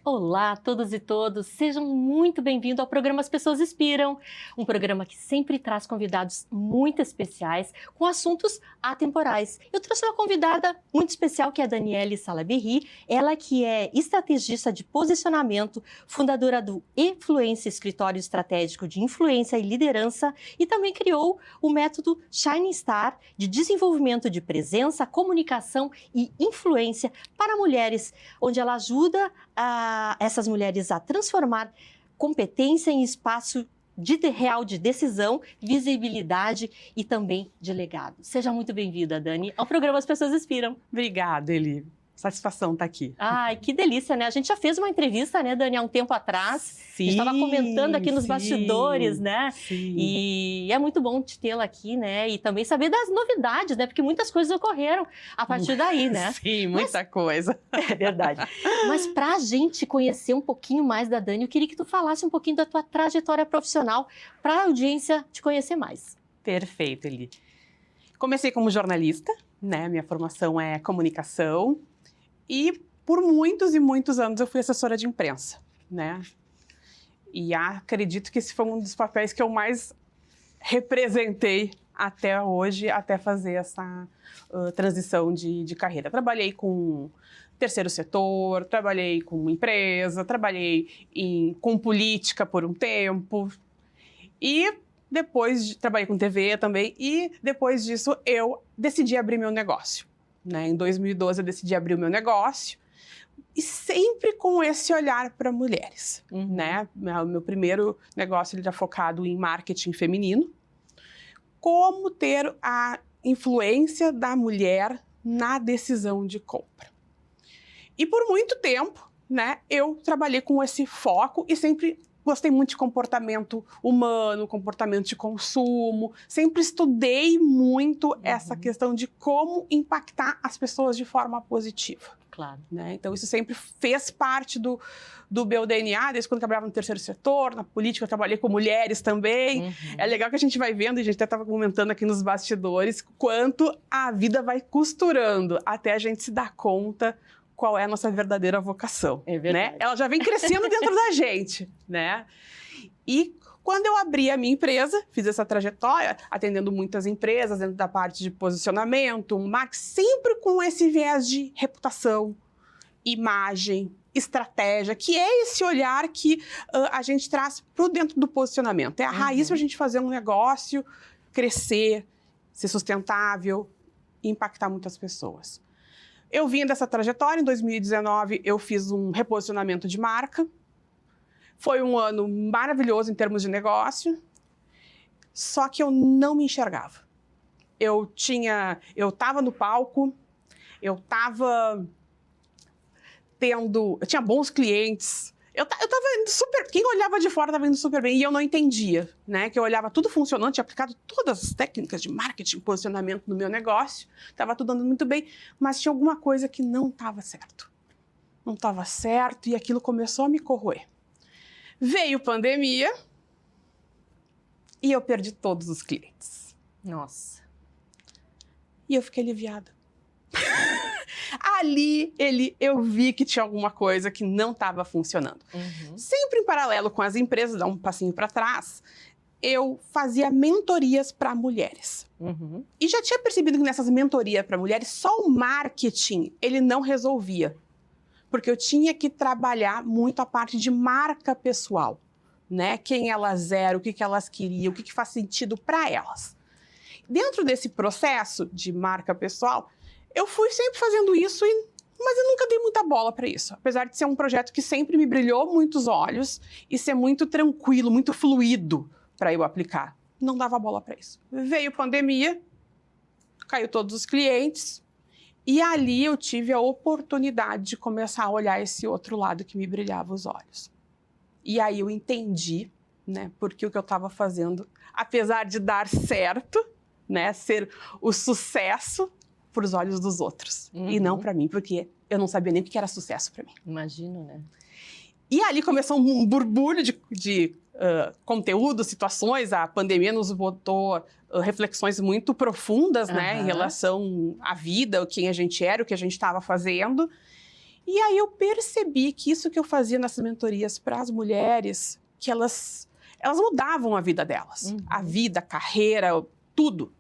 Olá a todas e todos, sejam muito bem-vindos ao programa As Pessoas Inspiram, um programa que sempre traz convidados muito especiais com assuntos atemporais. Eu trouxe uma convidada muito especial que é a Daniele Salaberry, ela que é estrategista de posicionamento, fundadora do Efluência Escritório Estratégico de Influência e Liderança e também criou o método Shining Star de desenvolvimento de presença, comunicação e influência para mulheres, onde ela ajuda essas mulheres a transformar competência em espaço real de decisão, visibilidade e também de legado. Seja muito bem-vinda, Dani, ao programa As Pessoas Inspiram. Obrigada, Eli. Satisfação estar aqui. Ai, que delícia, né? A gente já fez uma entrevista, né, Dani, há um tempo atrás. Sim, a gente estava comentando aqui nos bastidores, né? Sim. E é muito bom te tê-la aqui, né? E também saber das novidades, né? Porque muitas coisas ocorreram a partir daí, né? Sim, muita coisa. É verdade. Mas para a gente conhecer um pouquinho mais da Dani, eu queria que tu falasse um pouquinho da tua trajetória profissional para a audiência te conhecer mais. Perfeito, Eli. Comecei como jornalista, né? Minha formação é comunicação. E por muitos e muitos anos eu fui assessora de imprensa, né? E acredito que esse foi um dos papéis que eu mais representei até hoje, até fazer essa transição de carreira. Trabalhei com terceiro setor, trabalhei com empresa, trabalhei com política por um tempo. E depois trabalhei com TV também. E depois disso eu decidi abrir meu negócio. Em 2012 eu decidi abrir o meu negócio e sempre com esse olhar para mulheres, né? O meu primeiro negócio ele era focado em marketing feminino, como ter a influência da mulher na decisão de compra. E por muito tempo, né, eu trabalhei com esse foco e sempre gostei muito de comportamento humano, comportamento de consumo. Sempre estudei muito essa questão de como impactar as pessoas de forma positiva. Claro. Né? Então, isso sempre fez parte do meu DNA, desde quando eu trabalhava no terceiro setor, na política, eu trabalhei com mulheres também. É legal que a gente vai vendo, e a gente até estava comentando aqui nos bastidores, quanto a vida vai costurando até a gente se dar conta qual é a nossa verdadeira vocação, né? Ela já vem crescendo dentro da gente, né? E quando eu abri a minha empresa, fiz essa trajetória, atendendo muitas empresas dentro da parte de posicionamento, sempre com esse viés de reputação, imagem, estratégia, que é esse olhar que a gente traz para dentro do posicionamento. É a raiz para a gente fazer um negócio crescer, ser sustentável e impactar muitas pessoas. Eu vim dessa trajetória, em 2019 eu fiz um reposicionamento de marca. Foi um ano maravilhoso em termos de negócio, só que eu não me enxergava. Eu estava no palco, eu tinha bons clientes, eu estava indo super, quem olhava de fora estava indo super bem e eu não entendia, né? Que eu olhava tudo funcionando, tinha aplicado todas as técnicas de marketing, posicionamento no meu negócio, estava tudo andando muito bem, mas tinha alguma coisa que não estava certo. Não estava certo e aquilo começou a me corroer. Veio pandemia e eu perdi todos os clientes. Nossa. E eu fiquei aliviada. Ali, eu vi que tinha alguma coisa que não estava funcionando. Sempre em paralelo com as empresas, dar um passinho para trás, eu fazia mentorias para mulheres. E já tinha percebido que nessas mentorias para mulheres, só o marketing, ele não resolvia. Porque eu tinha que trabalhar muito a parte de marca pessoal, né? Quem elas eram, o que elas queriam, o que faz sentido para elas. Dentro desse processo de marca pessoal, eu fui sempre fazendo isso, mas eu nunca dei muita bola para isso. Apesar de ser um projeto que sempre me brilhou muitos olhos e ser muito tranquilo, muito fluido para eu aplicar. Não dava bola para isso. Veio pandemia, caiu todos os clientes, e ali eu tive a oportunidade de começar a olhar esse outro lado que me brilhava os olhos. E aí eu entendi, né, porque o que eu estava fazendo, apesar de dar certo, né, ser o sucesso para os olhos dos outros. E não para mim, porque eu não sabia nem o que era sucesso para mim. Imagino, né? E ali começou um borbulho de conteúdo, situações. A pandemia nos botou reflexões muito profundas, né, em relação à vida, quem a gente era, o que a gente estava fazendo. E aí eu percebi que isso que eu fazia nessas mentorias para as mulheres, que elas mudavam a vida delas. A vida, a carreira, tudo.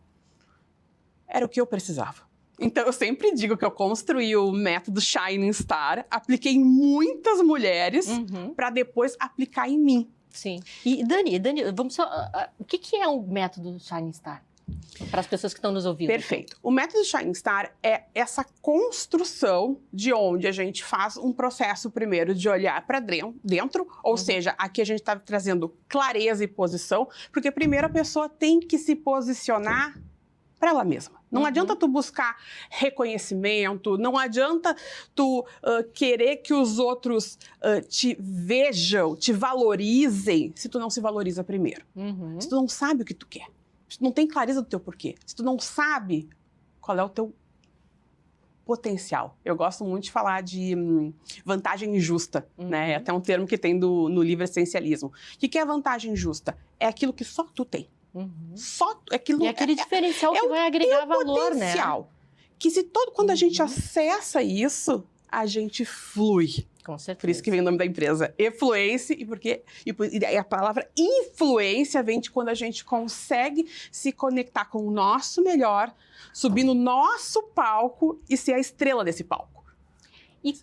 Era o que eu precisava. Então, eu sempre digo que eu construí o método Shining Star, apliquei em muitas mulheres para depois aplicar em mim. Sim. E Dani, vamos só... o que é o método Shining Star? Para as pessoas que estão nos ouvindo. Perfeito. O método Shining Star é essa construção de onde a gente faz um processo primeiro de olhar para dentro, ou seja, aqui a gente está trazendo clareza e posição, porque primeiro a pessoa tem que se posicionar para ela mesma. Não adianta tu buscar reconhecimento, não adianta tu querer que os outros te vejam, te valorizem, se tu não se valoriza primeiro. Se tu não sabe o que tu quer, se tu não tem clareza do teu porquê, se tu não sabe qual é o teu potencial. Eu gosto muito de falar de vantagem injusta, né? É até um termo que tem no livro Essencialismo. O que é vantagem injusta? É aquilo que só tu tem. Só aquilo, e aquele diferencial que vai agregar valor, potencial, né? Que quando a gente acessa isso, a gente flui. Com certeza. Por isso que vem o nome da empresa, Efluence, e a palavra influência vem de quando a gente consegue se conectar com o nosso melhor, subir no nosso palco e ser a estrela desse palco.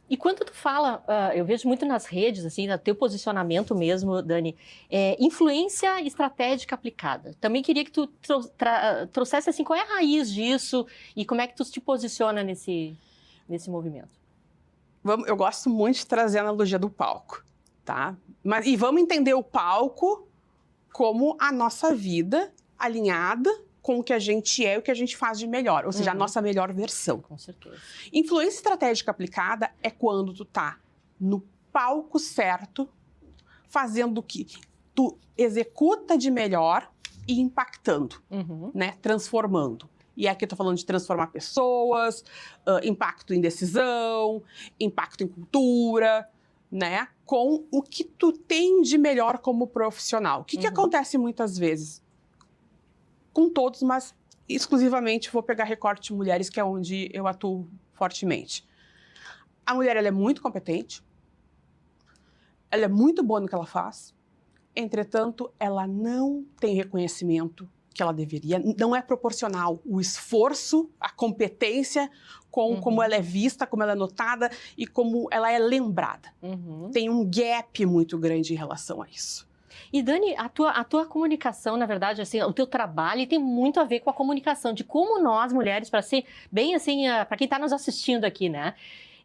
E quando tu fala, eu vejo muito nas redes, assim, no teu posicionamento mesmo, Dani, influência estratégica aplicada. Também queria que tu trouxesse, assim, qual é a raiz disso e como é que tu te posiciona nesse movimento. Eu gosto muito de trazer a analogia do palco, tá? E vamos entender o palco como a nossa vida alinhada com o que a gente é e o que a gente faz de melhor, ou seja, a nossa melhor versão. Com certeza. Influência estratégica aplicada é quando tu tá no palco certo, fazendo o que tu executa de melhor e impactando, né? Transformando. E aqui eu tô falando de transformar pessoas, impacto em decisão, impacto em cultura, né? Com o que tu tem de melhor como profissional. O que acontece muitas vezes? Com todos, mas exclusivamente vou pegar recorte de mulheres, que é onde eu atuo fortemente. A mulher, ela é muito competente, ela é muito boa no que ela faz, entretanto, ela não tem reconhecimento que ela deveria, não é proporcional o esforço, a competência com como ela é vista, como ela é notada e como ela é lembrada. Tem um gap muito grande em relação a isso. E Dani, a tua comunicação, na verdade, assim, o teu trabalho tem muito a ver com a comunicação, de como nós, mulheres, para ser bem assim, para quem está nos assistindo aqui, né?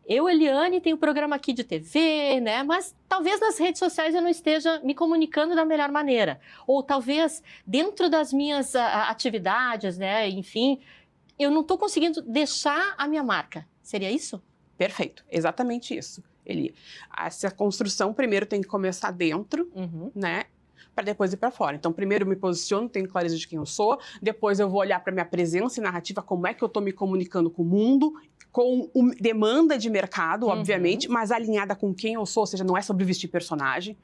Eu, Eliane, tenho um programa aqui de TV, né? Mas talvez nas redes sociais eu não esteja me comunicando da melhor maneira. Ou talvez dentro das minhas atividades, né? Enfim, eu não estou conseguindo deixar a minha marca. Seria isso? Perfeito, exatamente isso. Essa construção primeiro tem que começar dentro, né? Para depois ir para fora. Então, primeiro eu me posiciono, tenho clareza de quem eu sou, depois eu vou olhar para minha presença e narrativa, como é que eu estou me comunicando com o mundo, com demanda de mercado, obviamente, mas alinhada com quem eu sou, ou seja, não é sobre vestir personagem.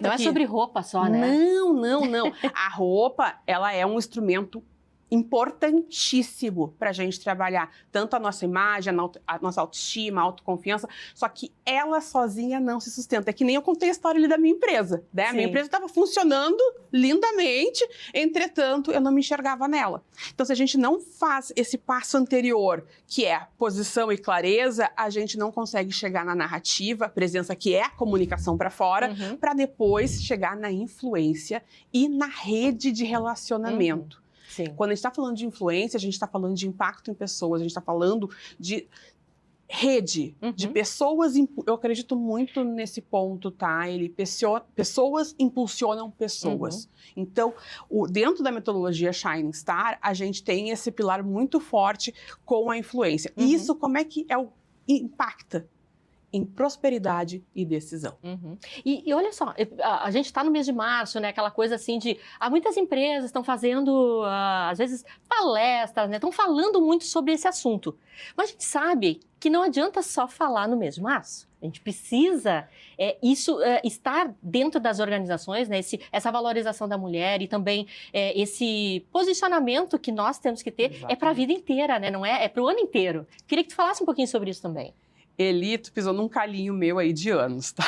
Não é sobre roupa só, né? Não. A roupa, ela é um instrumento importantíssimo para a gente trabalhar tanto a nossa imagem, a nossa autoestima, a autoconfiança, só que ela sozinha não se sustenta. É que nem eu contei a história ali da minha empresa, né? A minha empresa estava funcionando lindamente, entretanto, eu não me enxergava nela. Então, se a gente não faz esse passo anterior, que é posição e clareza, a gente não consegue chegar na narrativa, presença que é a comunicação para fora, para depois chegar na influência e na rede de relacionamento. Sim. Quando a gente está falando de influência, a gente está falando de impacto em pessoas, a gente está falando de rede, de pessoas. Eu acredito muito nesse ponto, tá? Pessoas impulsionam pessoas. Então, dentro da metodologia Shining Star, a gente tem esse pilar muito forte com a influência. E isso, como é que impacta? em prosperidade e decisão. Uhum. E olha só, a gente está no mês de março, né? Aquela coisa assim de... muitas empresas estão fazendo, às vezes, palestras, né? Estão falando muito sobre esse assunto. Mas a gente sabe que não adianta só falar no mês de março. A gente precisa estar dentro das organizações, né? Essa valorização da mulher e também esse posicionamento que nós temos que ter. Exatamente. É para a vida inteira, né? Não é para o ano inteiro. Queria que tu falasse um pouquinho sobre isso também. Eli, tu pisou num calinho meu aí de anos, tá?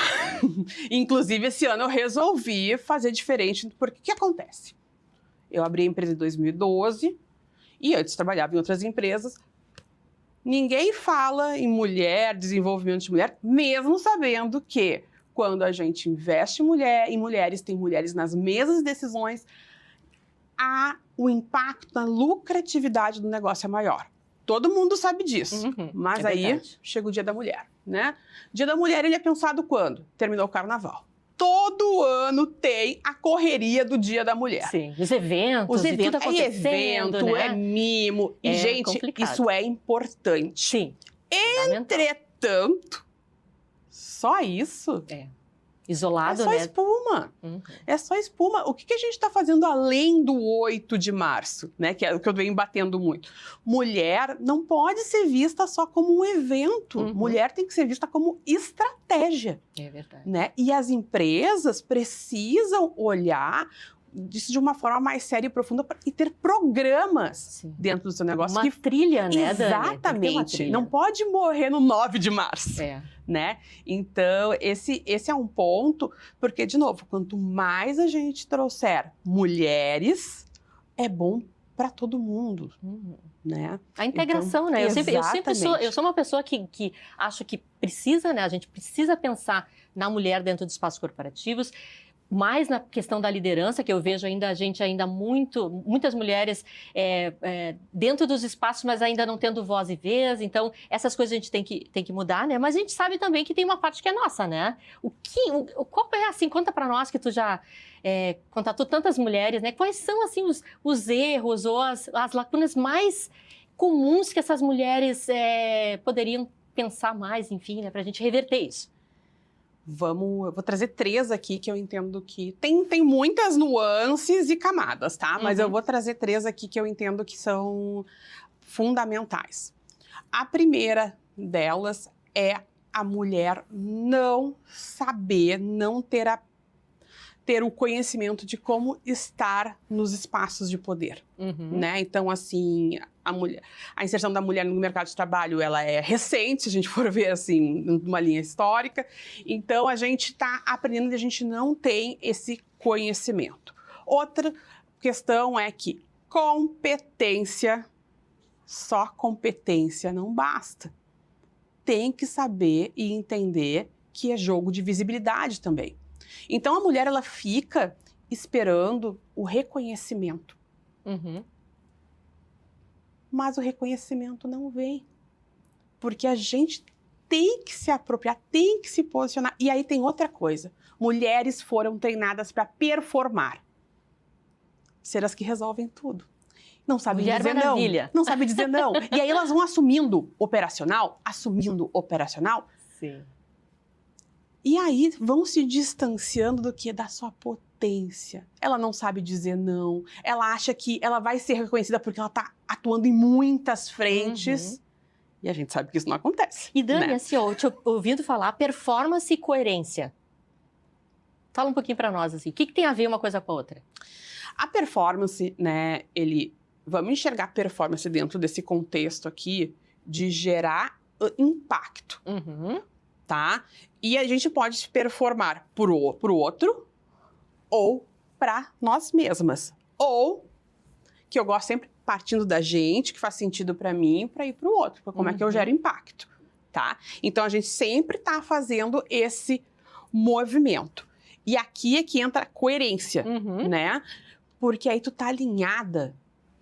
Inclusive, esse ano eu resolvi fazer diferente, porque o que acontece? Eu abri a empresa em 2012 e antes trabalhava em outras empresas. Ninguém fala em mulher, desenvolvimento de mulher, mesmo sabendo que quando a gente investe em mulheres, tem mulheres nas mesas de decisões, o impacto na lucratividade do negócio é maior. Todo mundo sabe disso, mas aí chega o Dia da Mulher, né? Dia da Mulher, ele é pensado quando? Terminou o Carnaval. Todo ano tem a correria do Dia da Mulher. Sim, os eventos tudo acontecendo, né? É mimo. E, gente, complicado. Isso é importante. Sim. Entretanto, só isso... Isolado, né? É só espuma. É só espuma. O que a gente está fazendo além do 8 de março, né? Que é o que eu venho batendo muito. Mulher não pode ser vista só como um evento. Mulher tem que ser vista como estratégia. É verdade. Né? E as empresas precisam olhar disso de uma forma mais séria e profunda e ter programas dentro do seu negócio. Uma trilha, né, Dani? Exatamente. Não pode morrer no 9 de março. Né? Então, esse é um ponto, porque, de novo, quanto mais a gente trouxer mulheres, é bom para todo mundo, né? A integração, então, né? Eu sou uma pessoa que acho que precisa, né? A gente precisa pensar na mulher dentro dos espaços corporativos, mais na questão da liderança, que eu vejo muitas mulheres dentro dos espaços, mas ainda não tendo voz e vez. Então, essas coisas a gente tem que mudar, né? Mas a gente sabe também que tem uma parte que é nossa, né? Qual é, assim, conta para nós que tu já contatou tantas mulheres, né? Quais são, assim, os erros ou as lacunas mais comuns que essas mulheres poderiam pensar mais, enfim, né? Para a gente reverter isso. Eu vou trazer 3 aqui que eu entendo que... Tem muitas nuances e camadas, tá? Mas eu vou trazer 3 aqui que eu entendo que são fundamentais. A primeira delas é a mulher não saber, não ter o conhecimento de como estar nos espaços de poder, né? Então, assim, a inserção da mulher no mercado de trabalho, ela é recente, se a gente for ver, assim, numa linha histórica. Então, a gente está aprendendo e a gente não tem esse conhecimento. Outra questão é que só competência não basta. Tem que saber e entender que é jogo de visibilidade também. Então, a mulher, ela fica esperando o reconhecimento. Mas o reconhecimento não vem. Porque a gente tem que se apropriar, tem que se posicionar. E aí tem outra coisa. Mulheres foram treinadas para performar. Ser as que resolvem tudo. Não sabem dizer não. Não sabem dizer não. E aí elas vão assumindo operacional. Sim. E aí vão se distanciando do que? Da sua potência. Ela não sabe dizer não. Ela acha que ela vai ser reconhecida porque ela está atuando em muitas frentes. E a gente sabe que isso não acontece. E Dani, né? assim, eu te ouvindo falar performance e coerência. Fala um pouquinho para nós, assim. O que tem a ver uma coisa com a outra? A performance, né, vamos enxergar a performance dentro desse contexto aqui de gerar impacto. Tá? E a gente pode performar pro outro ou para nós mesmas. Ou, que eu gosto sempre partindo da gente, que faz sentido para mim, para ir pro outro. Para como é que eu gero impacto, tá? Então, a gente sempre tá fazendo esse movimento. E aqui é que entra a coerência, né? Porque aí tu tá alinhada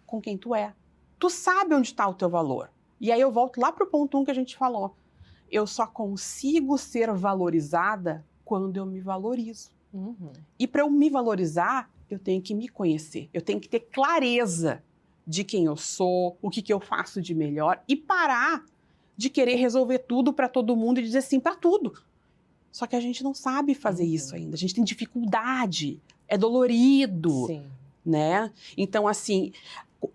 com quem tu é. Tu sabe onde tá o teu valor. E aí eu volto lá pro ponto 1 que a gente falou. Eu só consigo ser valorizada quando eu me valorizo. E para eu me valorizar, eu tenho que me conhecer. Eu tenho que ter clareza de quem eu sou, o que eu faço de melhor e parar de querer resolver tudo para todo mundo e dizer sim para tudo. Só que a gente não sabe fazer isso ainda. A gente tem dificuldade, é dolorido, Sim. né? Então, assim,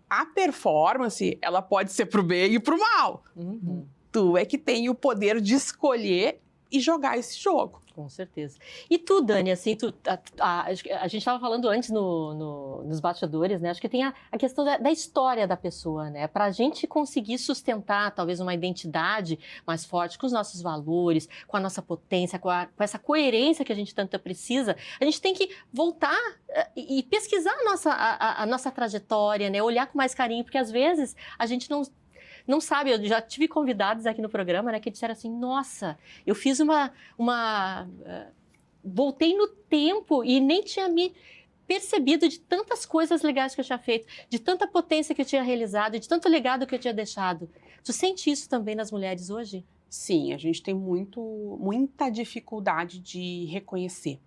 a performance, ela pode ser pro bem e pro mal. Uhum. Tu é que tem o poder de escolher e jogar esse jogo. Com certeza. E tu, Dani, assim, a gente estava falando antes nos bastidores, né? Acho que tem a questão da história da pessoa, né? Para a gente conseguir sustentar, talvez, uma identidade mais forte com os nossos valores, com a nossa potência, com essa coerência que a gente tanto precisa, a gente tem que voltar e pesquisar a nossa trajetória, né? Olhar com mais carinho, porque às vezes a gente não sabe, eu já tive convidados aqui no programa, né, que disseram assim, nossa, eu fiz voltei no tempo e nem tinha me percebido de tantas coisas legais que eu tinha feito, de tanta potência que eu tinha realizado, de tanto legado que eu tinha deixado. Tu sente isso também nas mulheres hoje? Sim, a gente tem muita dificuldade de reconhecer.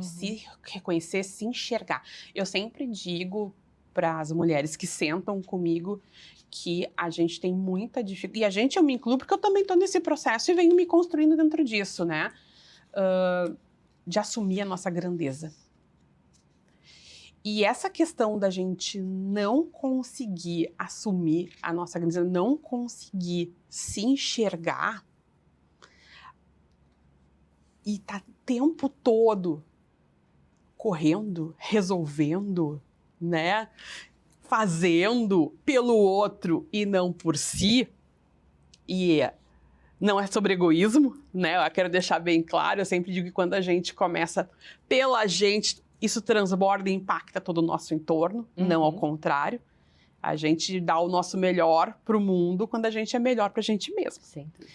Se reconhecer, se enxergar. Eu sempre digo para as mulheres que sentam comigo que a gente tem muita dificuldade, e eu me incluo porque eu também estou nesse processo e venho me construindo dentro disso, né? De assumir a nossa grandeza. E essa questão da gente não conseguir assumir a nossa grandeza, não conseguir se enxergar e tá o tempo todo correndo, resolvendo, né? Fazendo pelo outro e não por si, e não é sobre egoísmo, né? Eu quero deixar bem claro, eu sempre digo que quando a gente começa pela gente, isso transborda e impacta todo o nosso entorno, não ao contrário. A gente dá o nosso melhor para o mundo quando a gente é melhor para a gente mesmo. Sempre.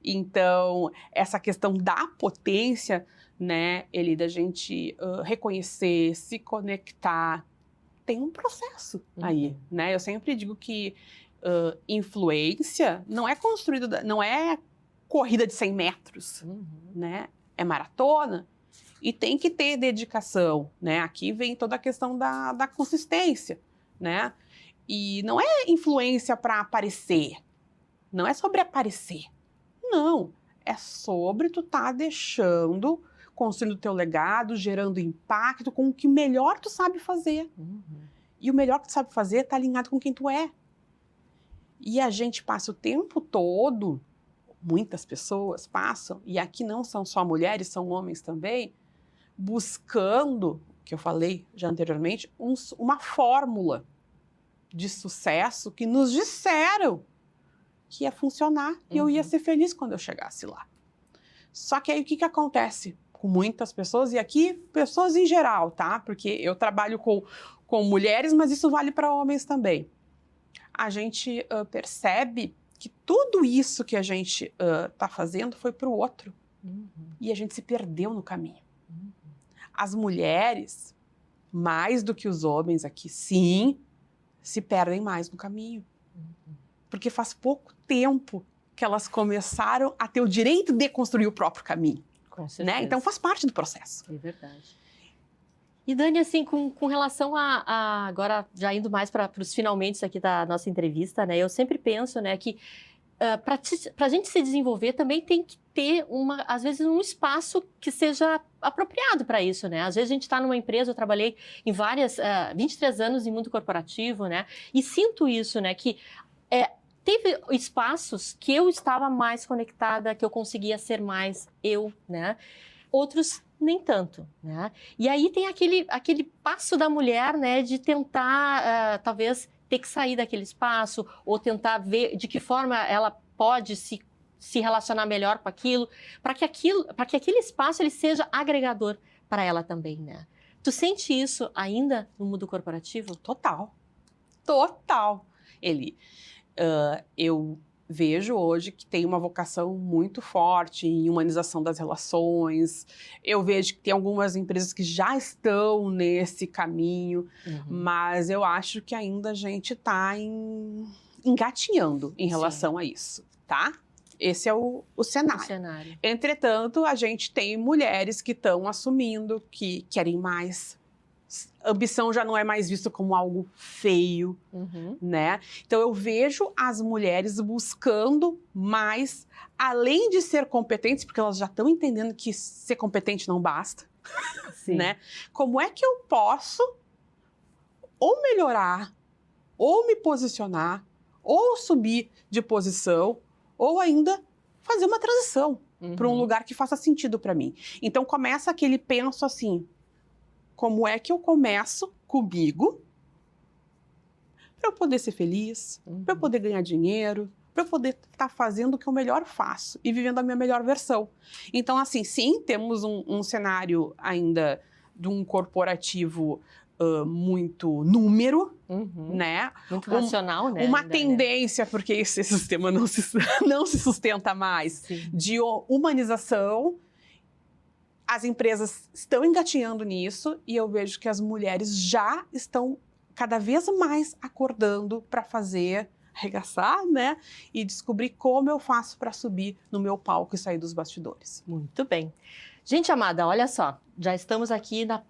Então, essa questão da potência, né, da gente reconhecer, se conectar, tem um processo aí, né? Eu sempre digo que influência não é construída, não é corrida de 100 metros, né? É maratona e tem que ter dedicação, né? Aqui vem toda a questão da consistência, né? E não é influência para aparecer, não é sobre aparecer, não. É sobre tu tá deixando, construindo o teu legado, gerando impacto com o que melhor tu sabe fazer. E o melhor que tu sabe fazer tá alinhado com quem tu é. E a gente passa o tempo todo, muitas pessoas passam, e aqui não são só mulheres, são homens também, buscando, que eu falei já anteriormente, uma fórmula de sucesso que nos disseram que ia funcionar e eu ia ser feliz quando eu chegasse lá. Só que aí o que acontece com muitas pessoas, e aqui pessoas em geral, tá? Porque eu trabalho com mulheres, mas isso vale para homens também. A gente percebe que tudo isso que a gente tá fazendo foi para o outro. E a gente se perdeu no caminho. As mulheres, mais do que os homens aqui, sim, se perdem mais no caminho. Porque faz pouco tempo que elas começaram a ter o direito de construir o próprio caminho. Com certeza. Né? Então faz parte do processo. É verdade. E Dani, assim, com relação agora já indo mais para os finalmente aqui da nossa entrevista, né? Eu sempre penso, né, que para a gente se desenvolver também tem que ter às vezes um espaço que seja apropriado para isso, né? Às vezes a gente está numa empresa, eu trabalhei em 23 anos em mundo corporativo, né? E sinto isso, né? Que teve espaços que eu estava mais conectada, que eu conseguia ser mais eu, né? Outros nem tanto, né? E aí tem aquele passo da mulher, né? De tentar, talvez, ter que sair daquele espaço ou tentar ver de que forma ela pode se relacionar melhor com aquilo, para que aquele espaço ele seja agregador para ela também, né? Tu sente isso ainda no mundo corporativo? Total. Eu vejo hoje que tem uma vocação muito forte em humanização das relações. Eu vejo que tem algumas empresas que já estão nesse caminho, mas eu acho que ainda a gente está engatinhando em relação a isso, tá? Esse é o cenário. Entretanto, a gente tem mulheres que estão assumindo que querem mais, Ambição já não é mais visto como algo feio, né? Então, eu vejo as mulheres buscando mais, além de ser competentes, porque elas já estão entendendo que ser competente não basta, né? Como é que eu posso ou melhorar, ou me posicionar, ou subir de posição, ou ainda fazer uma transição para um lugar que faça sentido para mim. Então, começa aquele penso assim, como é que eu começo comigo para eu poder ser feliz, para eu poder ganhar dinheiro, para eu poder estar fazendo o que eu melhor faço e vivendo a minha melhor versão. Então, assim, sim, temos um cenário ainda de um corporativo muito número, né? Muito racional, né? Uma ainda, tendência, porque esse sistema não se sustenta mais, de humanização. As empresas estão engatinhando nisso e eu vejo que as mulheres já estão cada vez mais acordando para arregaçar, né? E descobrir como eu faço para subir no meu palco e sair dos bastidores. Muito bem. Gente amada, olha só, já estamos aqui na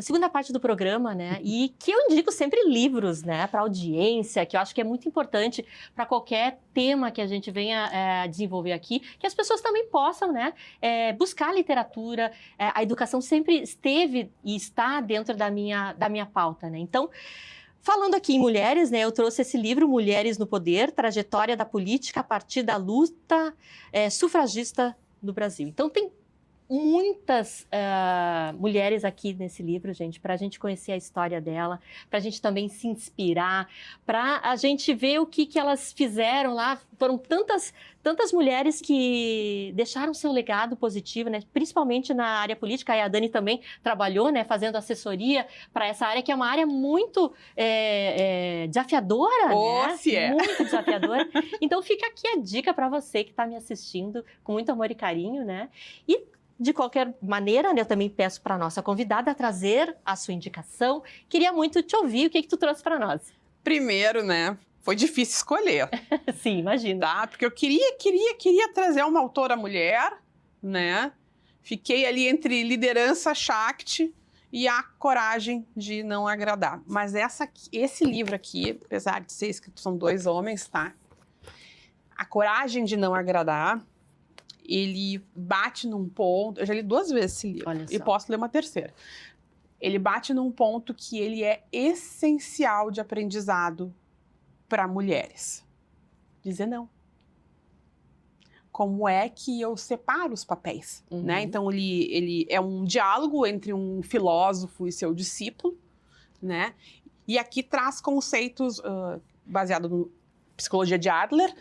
segunda parte do programa, né? E que eu indico sempre livros, né, para audiência, que eu acho que é muito importante para qualquer tema que a gente venha desenvolver aqui, que as pessoas também possam, né, buscar literatura. A educação sempre esteve e está dentro da minha pauta, né? Então, falando aqui em mulheres, né, eu trouxe esse livro, Mulheres no Poder, Trajetória da Política a partir da luta sufragista no Brasil. Então, tem muitas mulheres aqui nesse livro, gente, para a gente conhecer a história dela, para a gente também se inspirar, para a gente ver o que elas fizeram lá. Foram tantas mulheres que deixaram seu legado positivo, né? Principalmente na área política. E a Dani também trabalhou, né, fazendo assessoria para essa área, que é uma área muito desafiadora, né? Muito desafiadora. Então fica aqui a dica para você que está me assistindo com muito amor e carinho, né? E de qualquer maneira, né, eu também peço para a nossa convidada trazer a sua indicação. Queria muito te ouvir, o que tu trouxe para nós? Primeiro, né, foi difícil escolher. Sim, imagino. Tá? Porque eu queria trazer uma autora mulher, né? Fiquei ali entre Liderança Shakti e A Coragem de Não Agradar. Mas esse livro aqui, apesar de ser escrito, são 2 homens, tá? A Coragem de Não Agradar, ele bate num ponto... Eu já li 2 vezes esse livro. Olha só. E posso ler uma terceira. Ele bate num ponto que ele é essencial de aprendizado para mulheres. Dizer não. Como é que eu separo os papéis, né? Então, ele é um diálogo entre um filósofo e seu discípulo, né? E aqui traz conceitos baseados no psicologia de Adler,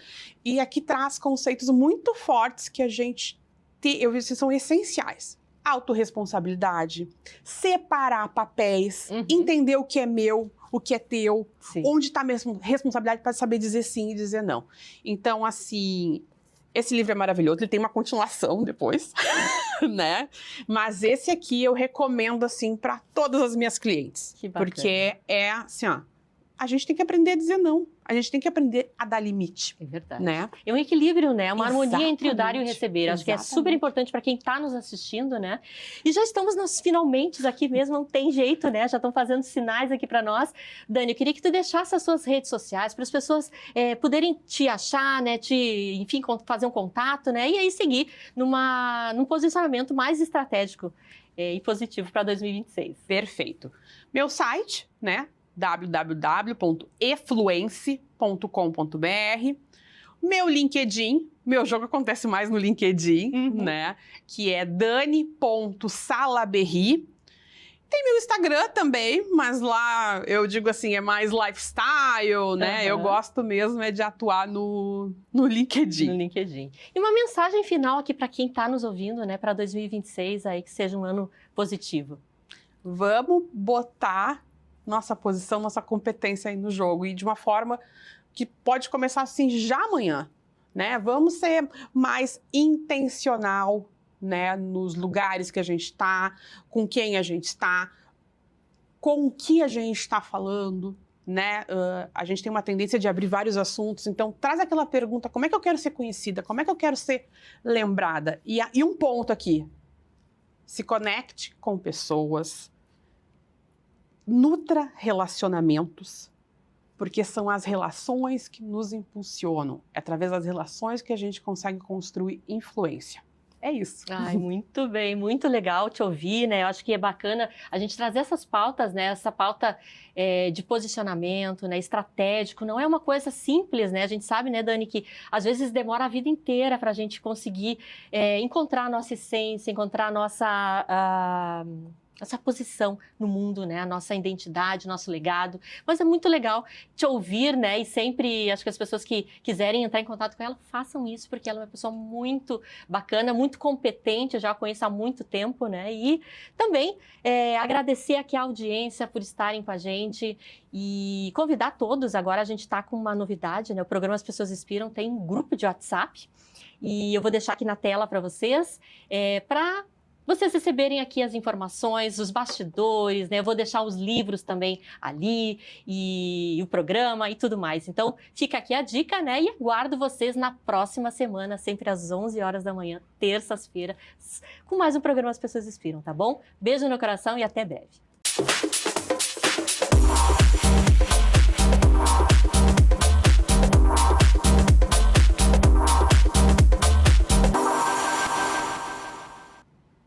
e aqui traz conceitos muito fortes que a gente eu vejo que são essenciais. Autorresponsabilidade, separar papéis, entender o que é meu, o que é teu, onde está a minha responsabilidade para saber dizer sim e dizer não. Então, assim, esse livro é maravilhoso, ele tem uma continuação depois, né? Mas esse aqui eu recomendo, assim, para todas as minhas clientes. Que bacana. Porque é assim, ó, a gente tem que aprender a dizer não. A gente tem que aprender a dar limite. É verdade. Né? É um equilíbrio, né? Uma harmonia entre o dar e o receber. Exatamente. Acho que é super importante para quem está nos assistindo, né? E já estamos nos finalmente aqui mesmo, não tem jeito, né? Já estão fazendo sinais aqui para nós. Dani, eu queria que tu deixasse as suas redes sociais para as pessoas poderem te achar, né? Enfim, fazer um contato, né? E aí seguir num posicionamento mais estratégico e positivo para 2026. Perfeito. Meu site, né? www.efluence.com.br. Meu LinkedIn, meu jogo acontece mais no LinkedIn, né? Que é dani.salaberry. Tem meu Instagram também, mas lá eu digo assim, é mais lifestyle, né? Eu gosto mesmo de atuar no LinkedIn. No LinkedIn. E uma mensagem final aqui para quem está nos ouvindo, né? Para 2026, aí que seja um ano positivo. Vamos botar nossa posição, nossa competência aí no jogo, e de uma forma que pode começar assim já amanhã, né? Vamos ser mais intencional, né? Nos lugares que a gente está, com quem a gente está, com o que a gente está falando, né? A gente tem uma tendência de abrir vários assuntos, então traz aquela pergunta, como é que eu quero ser conhecida? Como é que eu quero ser lembrada? E um ponto aqui, se conecte com pessoas nutra relacionamentos, porque são as relações que nos impulsionam. É através das relações que a gente consegue construir influência. É isso. Ai, muito bem, muito legal te ouvir, né? Eu acho que é bacana a gente trazer essas pautas, né? Essa pauta de posicionamento, né? Estratégico, não é uma coisa simples, né? A gente sabe, né, Dani, que às vezes demora a vida inteira para a gente conseguir encontrar a nossa essência, encontrar a nossa posição no mundo, né? A nossa identidade, nosso legado. Mas é muito legal te ouvir, né? E sempre, acho que as pessoas que quiserem entrar em contato com ela, façam isso, porque ela é uma pessoa muito bacana, muito competente, eu já a conheço há muito tempo, né? E também agradecer aqui a audiência por estarem com a gente e convidar todos. Agora a gente está com uma novidade, né? O programa As Pessoas Inspiram tem um grupo de WhatsApp e eu vou deixar aqui na tela para vocês, para vocês receberem aqui as informações, os bastidores, né? Eu vou deixar os livros também ali e o programa e tudo mais. Então, fica aqui a dica, né? E aguardo vocês na próxima semana, sempre às 11 horas da manhã, terças-feiras, com mais um programa As Pessoas Inspiram, tá bom? Beijo no coração e até breve.